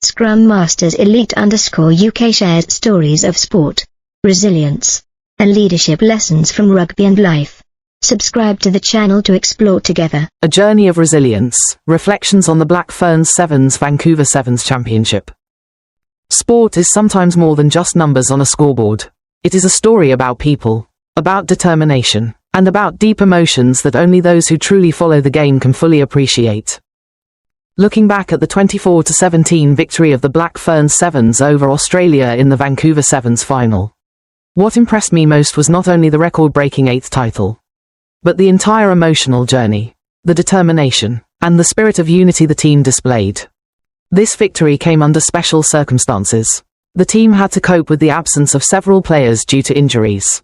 Scrum Masters Elite _UK shares stories of sport, resilience, and leadership lessons from rugby and life. Subscribe to the channel to explore together. A journey of resilience, reflections on the Black Ferns Sevens Vancouver Sevens Championship. Sport is sometimes more than just numbers on a scoreboard. It is a story about people, about determination, and about deep emotions that only those who truly follow the game can fully appreciate. Looking back at the 24-17 victory of the Black Ferns Sevens over Australia in the Vancouver Sevens final, what impressed me most was not only the record-breaking 8th title, but the entire emotional journey, the determination, and the spirit of unity the team displayed. This victory came under special circumstances. The team had to cope with the absence of several players due to injuries,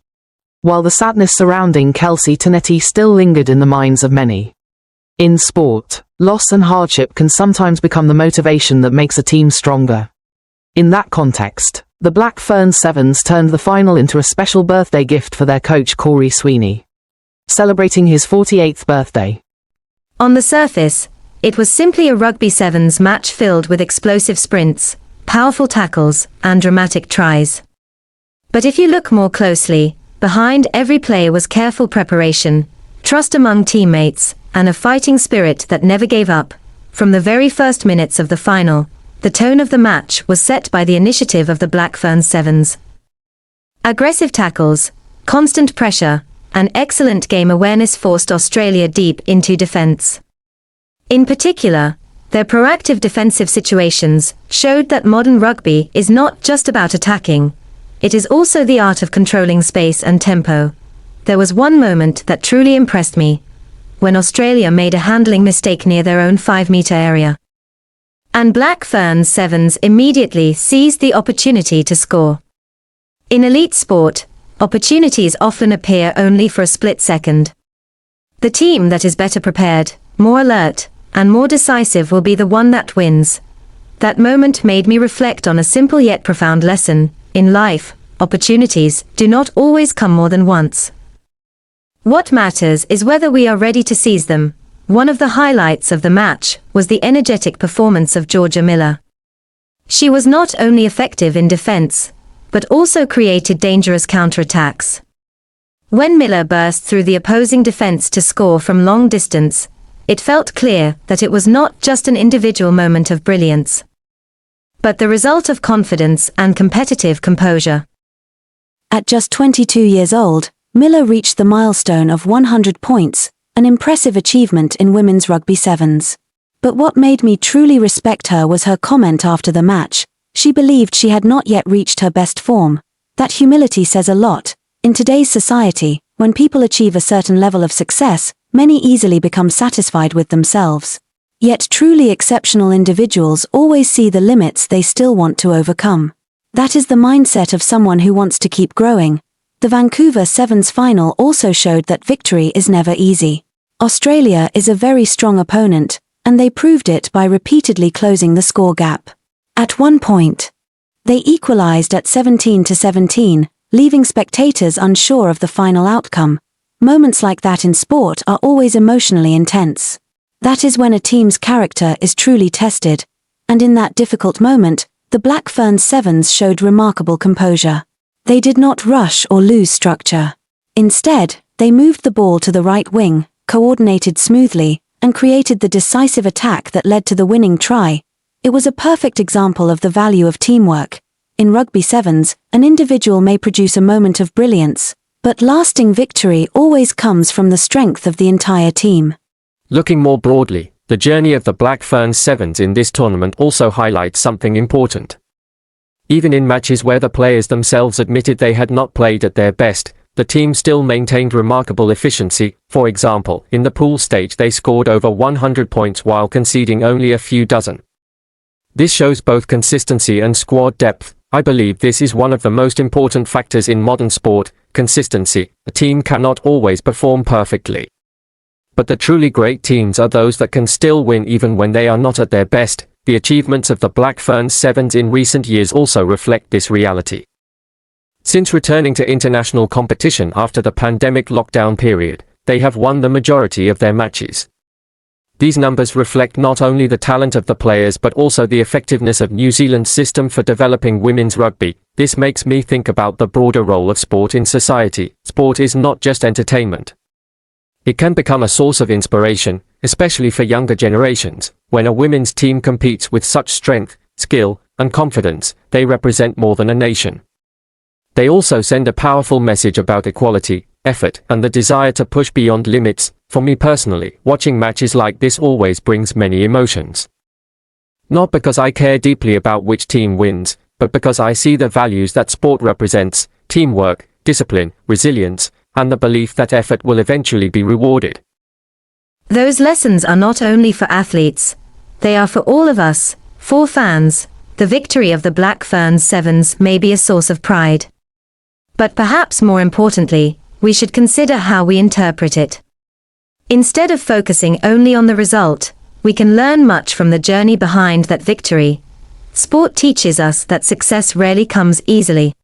while the sadness surrounding Kelsey Tanetti still lingered in the minds of many. In sport, loss and hardship can sometimes become the motivation that makes a team stronger. In that context, the Black Ferns Sevens turned the final into a special birthday gift for their coach Corey Sweeney, celebrating his 48th birthday. On the surface, it was simply a rugby sevens match filled with explosive sprints, powerful tackles, and dramatic tries. But if you look more closely, behind every play was careful preparation, trust among teammates, and a fighting spirit that never gave up. From the very first minutes of the final, the tone of the match was set by the initiative of the Black Ferns Sevens. Aggressive tackles, constant pressure, and excellent game awareness forced Australia deep into defence. In particular, their proactive defensive situations showed that modern rugby is not just about attacking, it is also the art of controlling space and tempo. There was one moment that truly impressed me, when Australia made a handling mistake near their own 5-metre area, and Black Ferns Sevens immediately seized the opportunity to score. In elite sport, opportunities often appear only for a split second. The team that is better prepared, more alert, and more decisive will be the one that wins. That moment made me reflect on a simple yet profound lesson. In life, opportunities do not always come more than once. What matters is whether we are ready to seize them. One of the highlights of the match was the energetic performance of Jorja Miller. She was not only effective in defense, but also created dangerous counterattacks. When Miller burst through the opposing defense to score from long distance, it felt clear that it was not just an individual moment of brilliance, but the result of confidence and competitive composure. At just 22 years old, Miller reached the milestone of 100 points, an impressive achievement in women's rugby sevens. But what made me truly respect her was her comment after the match. She believed she had not yet reached her best form. That humility says a lot. In today's society, when people achieve a certain level of success, many easily become satisfied with themselves. Yet truly exceptional individuals always see the limits they still want to overcome. That is the mindset of someone who wants to keep growing. The Vancouver Sevens final also showed that victory is never easy. Australia is a very strong opponent, and they proved it by repeatedly closing the score gap. At one point, they equalised at 17-17, leaving spectators unsure of the final outcome. Moments like that in sport are always emotionally intense. That is when a team's character is truly tested, and in that difficult moment, the Black Ferns Sevens showed remarkable composure. They did not rush or lose structure. Instead, they moved the ball to the right wing, coordinated smoothly, and created the decisive attack that led to the winning try. It was a perfect example of the value of teamwork. In rugby sevens, an individual may produce a moment of brilliance, but lasting victory always comes from the strength of the entire team. Looking more broadly, the journey of the Black Ferns Sevens in this tournament also highlights something important. Even in matches where the players themselves admitted they had not played at their best, the team still maintained remarkable efficiency. For example, in the pool stage they scored over 100 points while conceding only a few dozen. This shows both consistency and squad depth. I believe this is one of the most important factors in modern sport, consistency. A team cannot always perform perfectly, but the truly great teams are those that can still win even when they are not at their best. The achievements of the Black Ferns Sevens in recent years also reflect this reality. Since returning to international competition after the pandemic lockdown period, they have won the majority of their matches. These numbers reflect not only the talent of the players but also the effectiveness of New Zealand's system for developing women's rugby. This makes me think about the broader role of sport in society. Sport is not just entertainment. It can become a source of inspiration, especially for younger generations. When a women's team competes with such strength, skill, and confidence, they represent more than a nation. They also send a powerful message about equality, effort, and the desire to push beyond limits. For me personally, watching matches like this always brings many emotions. Not because I care deeply about which team wins, but because I see the values that sport represents: teamwork, discipline, resilience, and the belief that effort will eventually be rewarded. Those lessons are not only for athletes, they are for all of us, for fans. The victory of the Black Ferns Sevens may be a source of pride. But perhaps more importantly, we should consider how we interpret it. Instead of focusing only on the result, we can learn much from the journey behind that victory. Sport teaches us that success rarely comes easily.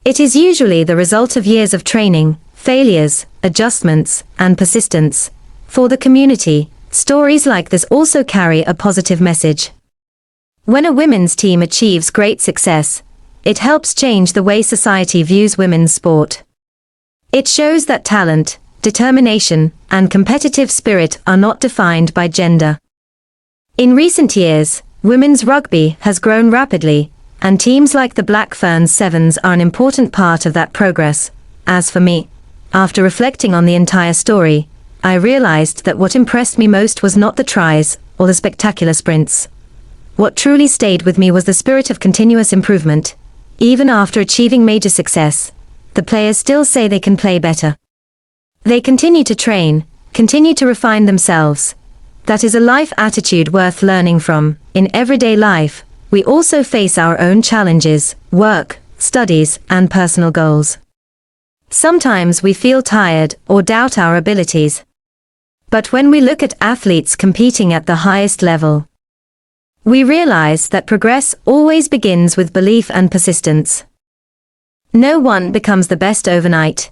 It is usually the result of years of training, failures, adjustments, and persistence. For the community, stories like this also carry a positive message. When a women's team achieves great success, it helps change the way society views women's sport. It shows that talent, determination, and competitive spirit are not defined by gender. In recent years, women's rugby has grown rapidly, and teams like the Black Ferns Sevens are an important part of that progress. As for me, after reflecting on the entire story, I realized that what impressed me most was not the tries or the spectacular sprints. What truly stayed with me was the spirit of continuous improvement. Even after achieving major success, the players still say they can play better. They continue to train, continue to refine themselves. That is a life attitude worth learning from. In everyday life, we also face our own challenges, work, studies, and personal goals. Sometimes we feel tired or doubt our abilities. But when we look at athletes competing at the highest level, we realize that progress always begins with belief and persistence. No one becomes the best overnight.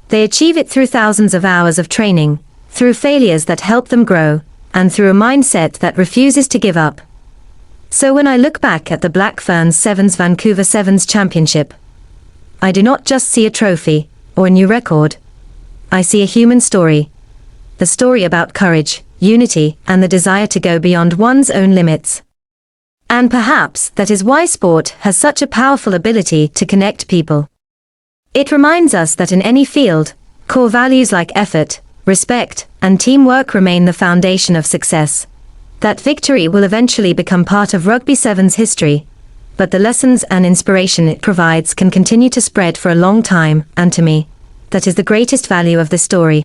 They achieve it through thousands of hours of training, through failures that help them grow, and through a mindset that refuses to give up. So when I look back at the Black Ferns Sevens Vancouver Sevens Championship, I do not just see a trophy or a new record. I see a human story. The story about courage, unity, and the desire to go beyond one's own limits. And perhaps that is why sport has such a powerful ability to connect people. It reminds us that in any field, core values like effort, respect, and teamwork remain the foundation of success. That victory will eventually become part of Rugby Sevens history, but the lessons and inspiration it provides can continue to spread for a long time, and to me, that is the greatest value of this story.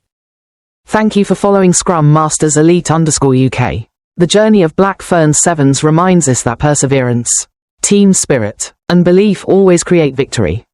Thank you for following Scrum Masters Elite_UK. The journey of Black Ferns Sevens reminds us that perseverance, team spirit, and belief always create victory.